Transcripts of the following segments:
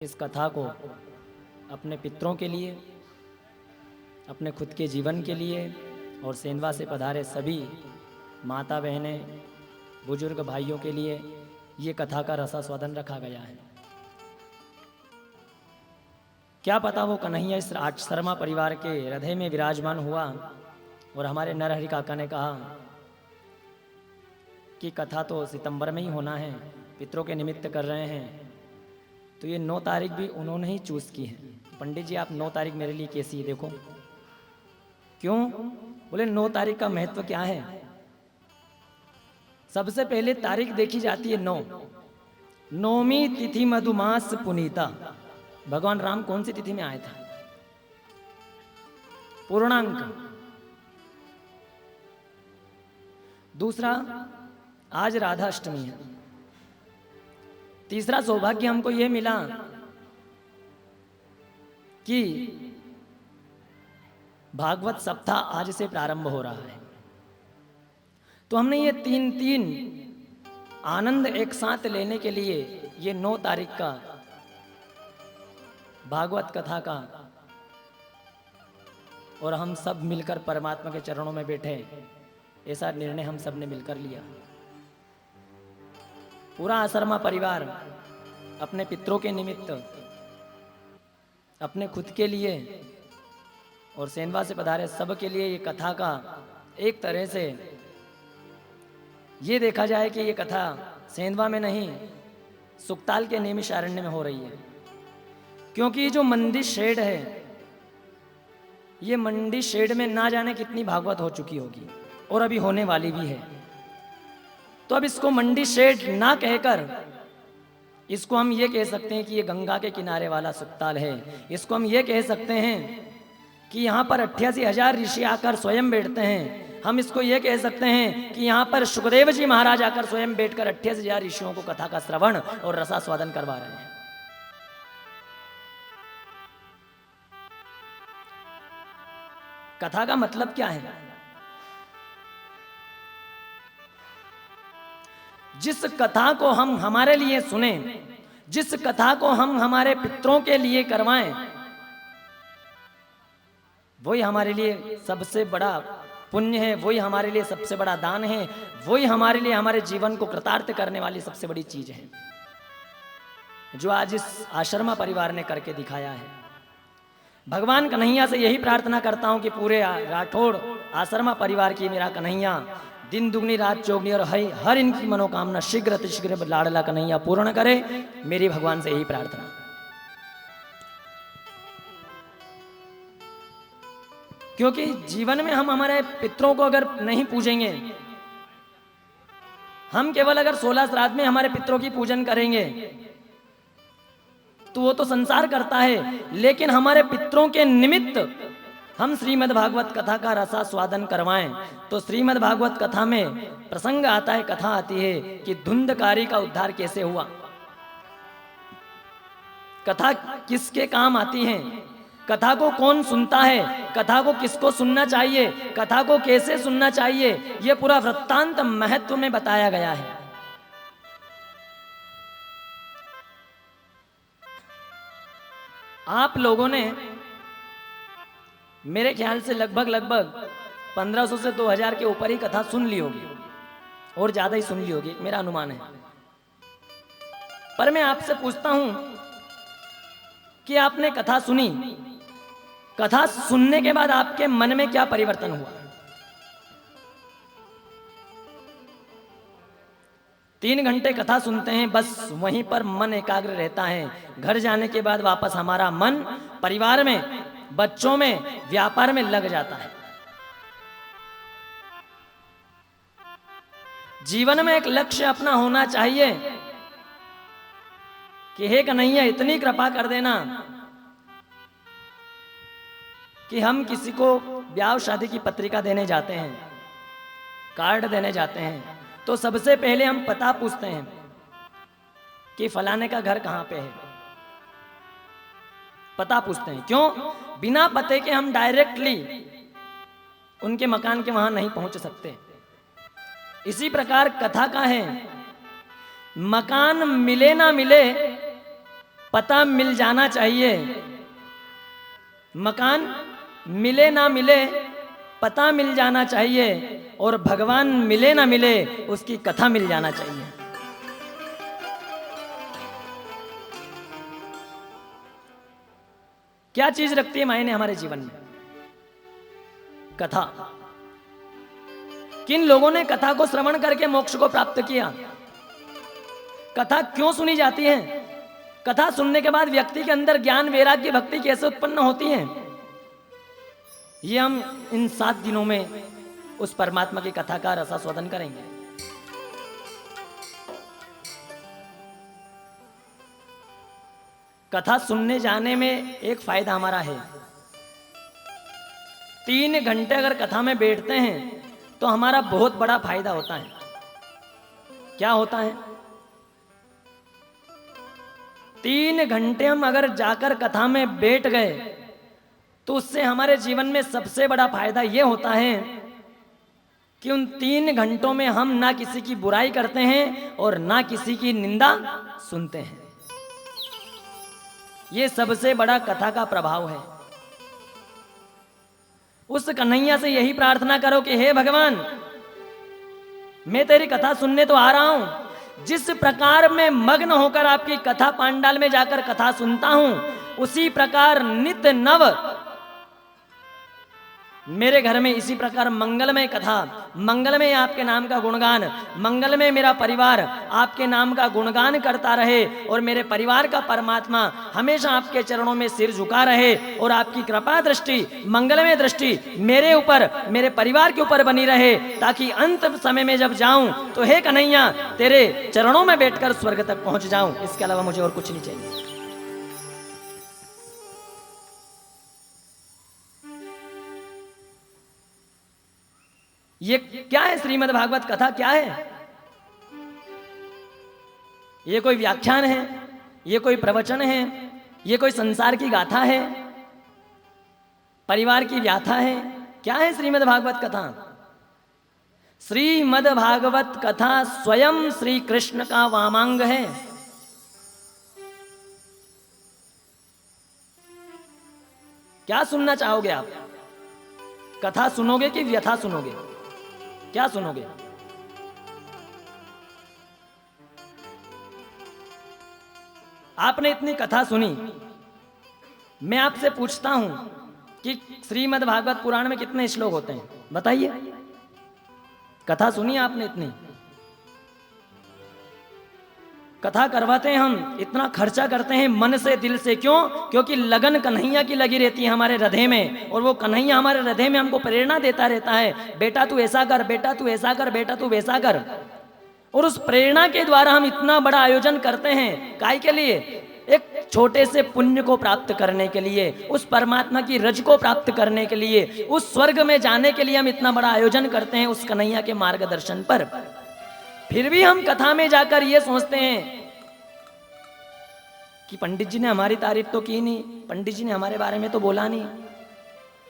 इस कथा को अपने पितरों के लिए, अपने खुद के जीवन के लिए और सेंधवा से पधारे सभी माता बहनें, बुजुर्ग भाइयों के लिए ये कथा का रसास्वादन रखा गया है। क्या पता वो कन्हैया इस शर्मा परिवार के हृदय में विराजमान हुआ और हमारे नरहरि काका ने कहा कि कथा तो सितंबर में ही होना है, पितरों के निमित्त कर रहे हैं, तो ये 9 तारीख भी उन्होंने ही चूज की है। पंडित जी आप 9 तारीख मेरे लिए कैसी है देखो। क्यों? बोले 9 तारीख का महत्व क्या है। सबसे पहले तारीख देखी जाती है 9। नौमी तिथि मधुमास पुनीता। भगवान राम कौन सी तिथि में आए थे? पूर्णांक। दूसरा, आज राधा अष्टमी है। तीसरा सौभाग्य हमको यह मिला कि भागवत सप्ताह आज से प्रारंभ हो रहा है। तो हमने ये तीन आनंद एक साथ लेने के लिए ये 9 तारीख का भागवत कथा का और हम सब मिलकर परमात्मा के चरणों में बैठे, ऐसा निर्णय हम सब ने मिलकर लिया। पूरा आश्रमा परिवार अपने पितरों के निमित्त, अपने खुद के लिए और सेंधवा से पधारे सब के लिए ये कथा का एक तरह से ये देखा जाए कि ये कथा सेंधवा में नहीं, सुकताल के नैमिषारण्य में हो रही है। क्योंकि ये जो मंडी शेड है, ये मंडी शेड में ना जाने कितनी भागवत हो चुकी होगी और अभी होने वाली भी है। तो अब इसको मंडी शेड ना कहकर इसको हम ये कह सकते हैं कि ये गंगा के किनारे वाला सुकताल है। इसको हम ये कह सकते हैं कि यहाँ पर 88,000 ऋषि आकर स्वयं बैठते हैं। हम इसको ये कह सकते हैं कि यहाँ पर सुखदेव जी महाराज आकर स्वयं बैठकर 88,000 ऋषियों को कथा का श्रवण और रसास्वादन करवा रहे हैं। कथा का मतलब क्या है? जिस कथा को हम हमारे लिए सुने, जिस कथा को हम हमारे पितरों के लिए करवाएं, वही हमारे लिए सबसे बड़ा पुण्य है, वही हमारे लिए सबसे बड़ा दान है, वही हमारे लिए हमारे जीवन को कृतार्थ करने वाली सबसे बड़ी चीज है, जो आज इस आश्रमा परिवार ने करके दिखाया है। भगवान कन्हैया से यही प्रार्थना करता हूं कि पूरे राठौड़ आश्रमा परिवार की मेरा कन्हैया दिन दुगनी रात चौगनी और हर इनकी मनोकामना शीघ्र अतिशीघ्र लाडला कन्हैया पूर्ण करे। मेरी भगवान से यही प्रार्थना। क्योंकि जीवन में हम हमारे पितरों को अगर नहीं पूजेंगे, हम केवल अगर 16 श्राद्ध में हमारे पितरों की पूजन करेंगे तो वो तो संसार करता है, लेकिन हमारे पितरों के निमित्त हम श्रीमद् भागवत कथा का रसास्वादन करवाएं तो श्रीमद् भागवत कथा में प्रसंग आता है, कथा आती है कि धुंधकारी का उद्धार कैसे हुआ। कथा किसके काम आती है, कथा को कौन सुनता है, कथा को किसको सुनना चाहिए, कथा को कैसे सुनना चाहिए, यह पूरा वृत्तांत महत्व में बताया गया है। आप लोगों ने मेरे ख्याल से लगभग 1500 से 2000 के ऊपर ही कथा सुन ली होगी और ज्यादा ही सुन ली होगी, मेरा अनुमान है। पर मैं आपसे पूछता हूं कि आपने कथा सुनी, कथा सुनने के बाद आपके मन में क्या परिवर्तन हुआ? 3 घंटे कथा सुनते हैं, बस वहीं पर मन एकाग्र रहता है। घर जाने के बाद वापस हमारा मन परिवार में, बच्चों में, व्यापार में लग जाता है। जीवन में एक लक्ष्य अपना होना चाहिए कि हे कन्हैया इतनी कृपा कर देना कि हम किसी को ब्याह शादी की पत्रिका देने जाते हैं, कार्ड देने जाते हैं, तो सबसे पहले हम पता पूछते हैं कि फलाने का घर कहां पे है। पता पूछते हैं। क्यों? बिना पते के हम डायरेक्टली उनके मकान के वहां नहीं पहुंच सकते। इसी प्रकार कथा का है, मकान मिले ना मिले पता मिल जाना चाहिए। मकान मिले ना मिले, पता मिल जाना चाहिए, और भगवान मिले ना मिले, उसकी कथा मिल जाना चाहिए। क्या चीज रखती है मायने हमारे जीवन में? कथा। किन लोगों ने कथा को श्रवण करके मोक्ष को प्राप्त किया? कथा क्यों सुनी जाती है? कथा सुनने के बाद व्यक्ति के अंदर ज्ञान, वैराग्य, भक्ति कैसे उत्पन्न होती है? ये हम इन 7 दिनों में उस परमात्मा की कथा का रसास्वादन करेंगे। कथा सुनने जाने में एक फायदा हमारा है। 3 घंटे अगर कथा में बैठते हैं तो हमारा बहुत बड़ा फायदा होता है। क्या होता है? 3 घंटे हम अगर जाकर कथा में बैठ गए तो उससे हमारे जीवन में सबसे बड़ा फायदा यह होता है कि उन 3 घंटों में हम ना किसी की बुराई करते हैं और ना किसी की निंदा सुनते हैं। यह सबसे बड़ा कथा का प्रभाव है। उस कन्हैया से यही प्रार्थना करो कि हे भगवान, मैं तेरी कथा सुनने तो आ रहा हूं। जिस प्रकार मैं मग्न होकर आपकी कथा पांडाल में जाकर कथा सुनता हूं, उसी प्रकार नित नव मेरे घर में इसी प्रकार मंगलमय कथा, मंगलमय आपके नाम का गुणगान, मंगलमय मेरा परिवार आपके नाम का गुणगान करता रहे, और मेरे परिवार का परमात्मा हमेशा आपके चरणों में सिर झुका रहे, और आपकी कृपा दृष्टि, मंगलमय दृष्टि मेरे ऊपर, मेरे परिवार के ऊपर बनी रहे, ताकि अंत समय में जब जाऊं तो हे कन्हैया, तेरे चरणों में बैठकर स्वर्ग तक पहुंच जाऊं। इसके अलावा मुझे और कुछ नहीं चाहिए। ये क्या है? श्रीमद् भागवत कथा क्या है? ये कोई व्याख्यान है? ये कोई प्रवचन है? ये कोई संसार की गाथा है? परिवार की व्याथा है? क्या है श्रीमद् भागवत कथा? श्रीमद् भागवत कथा स्वयं श्री कृष्ण का वामांग है। क्या सुनना चाहोगे आप? कथा सुनोगे कि व्यथा सुनोगे? क्या सुनोगे? आपने इतनी कथा सुनी, मैं आपसे पूछता हूं कि श्रीमद् भागवत पुराण में कितने श्लोक होते हैं? बताइए। कथा सुनी आपने इतनी, कथा करवाते हैं हम, इतना खर्चा करते हैं मन से, दिल से। क्यों? क्योंकि लगन कन्हैया की लगी रहती है हमारे हृदय में, और वो कन्हैया हमारे हृदय में हमको प्रेरणा देता रहता है, बेटा तू ऐसा कर, बेटा तू ऐसा कर, बेटा तू वैसा कर। और उस प्रेरणा के द्वारा हम इतना बड़ा आयोजन करते हैं। काय के लिए? एक छोटे से पुण्य को प्राप्त करने के लिए, उस परमात्मा की रज को प्राप्त करने के लिए, उस स्वर्ग में जाने के लिए हम इतना बड़ा आयोजन करते हैं उस कन्हैया के मार्गदर्शन पर। फिर भी हम कथा में जाकर ये सोचते हैं कि पंडित जी ने हमारी तारीफ तो की नहीं, पंडित जी ने हमारे बारे में तो बोला नहीं।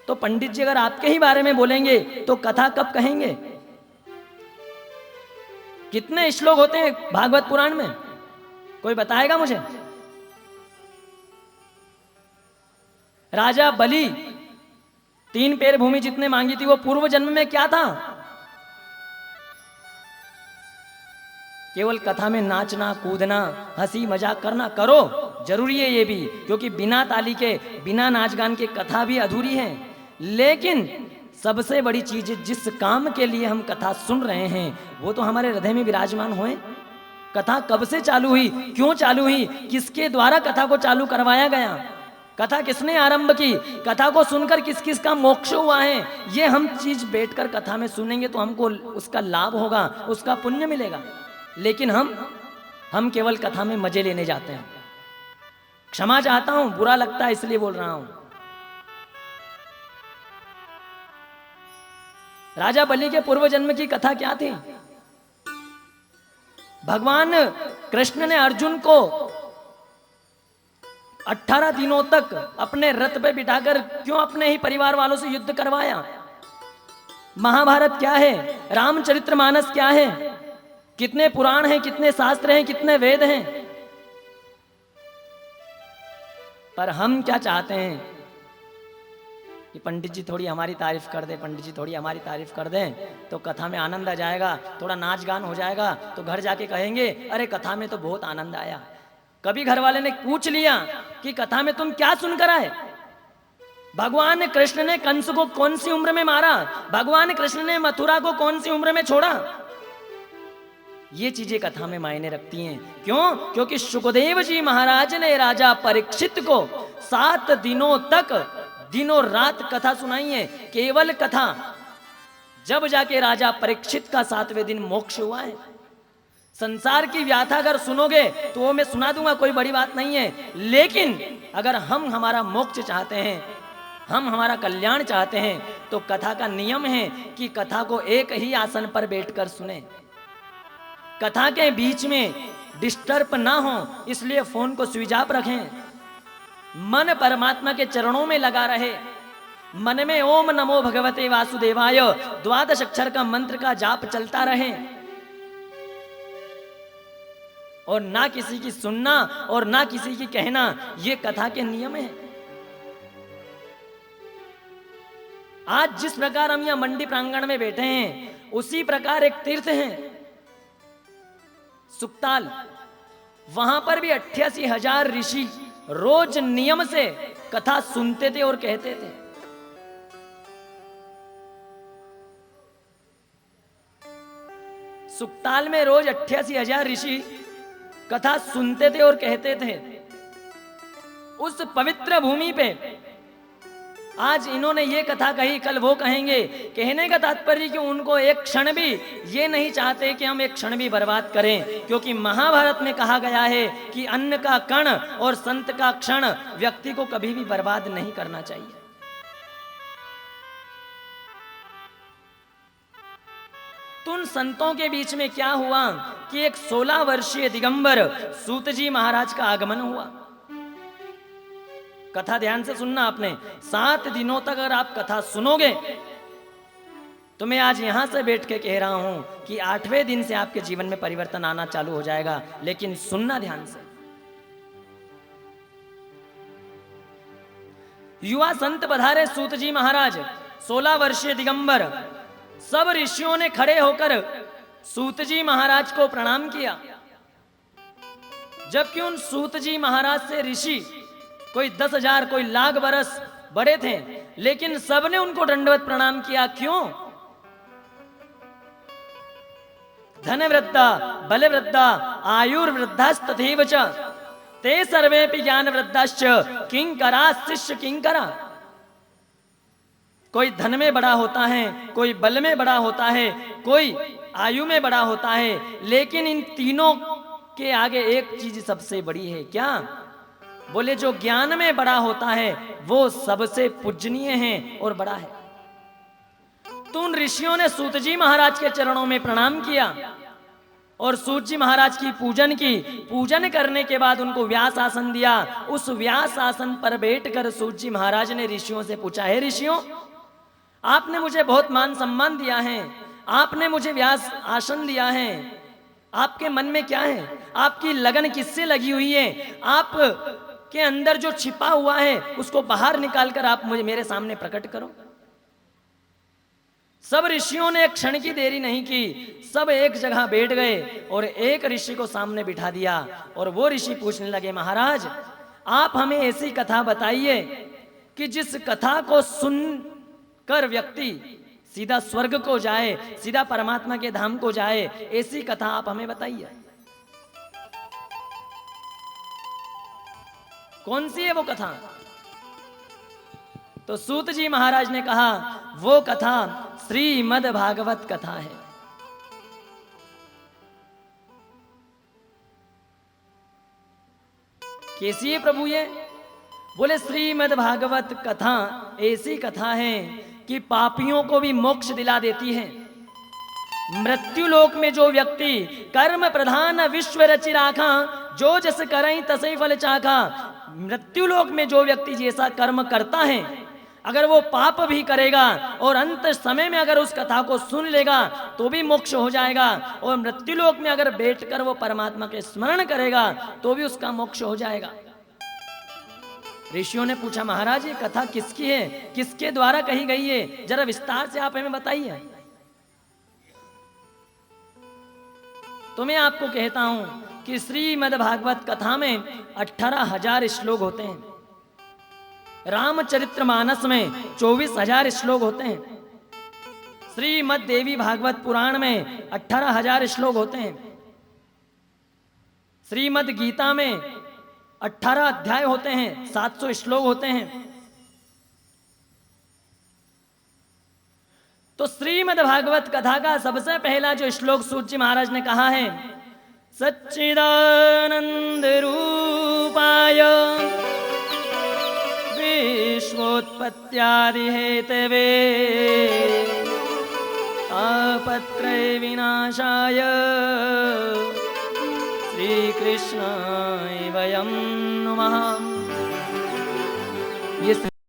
तो पंडित जी अगर आपके ही बारे में बोलेंगे तो कथा कब कहेंगे? कितने श्लोक होते हैं भागवत पुराण में? कोई बताएगा मुझे? राजा बलि 3 पैर भूमि जितने मांगी थी, वो पूर्व जन्म में क्या था? केवल कथा में नाचना, कूदना, हंसी मजाक करना। करो, जरूरी है ये भी, क्योंकि बिना ताली के, बिना नाच गान के कथा भी अधूरी है। लेकिन सबसे बड़ी चीज, जिस काम के लिए हम कथा सुन रहे हैं वो तो हमारे हृदय में विराजमान होए। कथा कब से चालू हुई, क्यों चालू हुई, किसके द्वारा कथा को चालू करवाया गया, कथा किसने आरंभ की, कथा को सुनकर किस किस का मोक्ष हुआ है, ये हम चीज बैठकर कथा में सुनेंगे तो हमको उसका लाभ होगा, उसका पुण्य मिलेगा। लेकिन हम केवल कथा में मजे लेने जाते हैं। क्षमा चाहता हूं, बुरा लगता है इसलिए बोल रहा हूं। राजा बलि के पूर्व जन्म की कथा क्या थी? भगवान कृष्ण ने अर्जुन को 18 दिनों तक अपने रथ पे बिठाकर क्यों अपने ही परिवार वालों से युद्ध करवाया? महाभारत क्या है? रामचरितमानस क्या है? कितने पुराण हैं, कितने शास्त्र हैं, कितने वेद हैं? पर हम क्या चाहते हैं कि पंडित जी थोड़ी हमारी तारीफ कर दे, पंडित जी थोड़ी हमारी तारीफ कर दें तो कथा में आनंद आ जाएगा, थोड़ा नाच गान हो जाएगा, तो घर जाके कहेंगे अरे कथा में तो बहुत आनंद आया। कभी घर वाले ने पूछ लिया कि कथा में तुम क्या सुनकर आए? भगवान कृष्ण ने कंस को कौन सी उम्र में मारा? भगवान कृष्ण ने मथुरा को कौन सी उम्र में छोड़ा? ये चीजें कथा में मायने रखती हैं। क्यों? क्योंकि सुखदेव जी महाराज ने राजा परीक्षित को 7 दिनों तक दिनों रात कथा सुनाई है, केवल कथा। जब जाके राजा परीक्षित का 7वें दिन मोक्ष हुआ है। संसार की व्याथा अगर सुनोगे तो वो मैं सुना दूंगा, कोई बड़ी बात नहीं है, लेकिन अगर हम हमारा मोक्ष चाहते हैं, हम हमारा कल्याण चाहते हैं, तो कथा का नियम है कि कथा को एक ही आसन पर बैठकर सुने। कथा के बीच में डिस्टर्ब ना हो, इसलिए फोन को स्विच ऑफ रखें। मन परमात्मा के चरणों में लगा रहे। मन में ओम नमो भगवते वासुदेवाय 12 अक्षर का मंत्र का जाप चलता रहे, और ना किसी की सुनना और ना किसी की कहना, ये कथा के नियम है। आज जिस प्रकार हम यहां मंडी प्रांगण में बैठे हैं, उसी प्रकार एक तीर्थ है सुक्ताल। वहां पर भी 88,000 ऋषि रोज नियम से कथा सुनते थे और कहते थे। सुक्ताल में रोज 88,000 ऋषि कथा सुनते थे और कहते थे। उस पवित्र भूमि पे आज इन्होंने ये कथा कही, कल वो कहेंगे। कहने का तात्पर्य कि उनको एक क्षण भी ये नहीं चाहते कि हम एक क्षण भी बर्बाद करें, क्योंकि महाभारत में कहा गया है कि अन्न का कण और संत का क्षण व्यक्ति को कभी भी बर्बाद नहीं करना चाहिए। तो उन संतों के बीच में क्या हुआ कि एक 16 वर्षीय दिगंबर सूत जी महाराज का आगमन हुआ। कथा ध्यान से सुनना आपने। 7 दिनों तक अगर आप कथा सुनोगे तो मैं आज यहां से बैठ के कह रहा हूं कि 8वें दिन से आपके जीवन में परिवर्तन आना चालू हो जाएगा, लेकिन सुनना ध्यान से। युवा संत पधारे सूत जी महाराज, 16 वर्षीय दिगंबर। सब ऋषियों ने खड़े होकर सूत जी महाराज को प्रणाम किया, जबकि उन सूत जी महाराज से ऋषि कोई 10,000 कोई लाख बरस बड़े थे, लेकिन सबने उनको दंडवत प्रणाम किया। क्यों? धन वृद्धा बल वृद्धा आयुर्वृद्धास्तथैव च ते सर्वेपि ज्ञान वृद्धाश्च किंकरा शिष्य किंकरा। कोई धन में बड़ा होता है, कोई बल में बड़ा होता है, कोई आयु में बड़ा होता है, लेकिन इन तीनों के आगे एक चीज सबसे बड़ी है। क्या? बोले जो ज्ञान में बड़ा होता है वो सबसे पूजनीय है और बड़ा है। तो उन ऋषियों ने सूत जी महाराज के चरणों में प्रणाम किया और सूत जी महाराज की पूजन की। पूजन करने के बाद उनको व्यास आसन दिया। उस व्यास आसन पर बैठकर सूत जी महाराज ने ऋषियों से पूछा, हे ऋषियों, आपने मुझे बहुत मान सम्मान दिया है, आपने मुझे व्यास आसन दिया है, आपके मन में क्या है? आपकी लगन किससे लगी हुई है? आप के अंदर जो छिपा हुआ है उसको बाहर निकालकर आप मुझे मेरे सामने प्रकट करो। सब ऋषियों ने एक क्षण की देरी नहीं की, सब एक जगह बैठ गए और एक ऋषि को सामने बिठा दिया। और वो ऋषि पूछने लगे, महाराज आप हमें ऐसी कथा बताइए कि जिस कथा को सुनकर व्यक्ति सीधा स्वर्ग को जाए, सीधा परमात्मा के धाम को जाए। ऐसी कथा आप हमें बताइए, कौन सी है वो कथा? तो सूत जी महाराज ने कहा, वो कथा श्रीमद् भागवत कथा है। कैसी है प्रभु ये? बोले श्रीमद् भागवत कथा ऐसी कथा है कि पापियों को भी मोक्ष दिला देती है। मृत्यु लोक में जो व्यक्ति कर्म प्रधान विश्व रचि राखा, जो जस करई तसई फल चाखा। मृत्यु लोक में जो व्यक्ति जैसा कर्म करता है, अगर वो पाप भी करेगा और अंत समय में अगर उस कथा को सुन लेगा तो भी मोक्ष हो जाएगा, और मृत्यु लोक में अगर बैठकर वो परमात्मा के स्मरण करेगा तो भी उसका मोक्ष हो जाएगा। ऋषियों ने पूछा, महाराज ये कथा किसकी है, किसके द्वारा कही गई है, जरा विस्तार से आप हमें बताइए। तो मैं आपको कहता हूं कि श्रीमद् भागवत कथा में 18,000 श्लोक होते हैं, रामचरितमानस में 24,000 श्लोक होते हैं, श्रीमद् देवी भागवत पुराण में 18,000 श्लोक होते हैं, श्रीमद् गीता में 18 अध्याय होते हैं, 700 श्लोक होते हैं। तो श्रीमद् भागवत कथा का सबसे पहला जो श्लोक सूत जी महाराज ने कहा है, सच्चिदानंद रूपाय विश्वोत्पत्त्यादि हेतवे तापत्रय विनाशाय श्री कृष्णाय वयं नमः। ये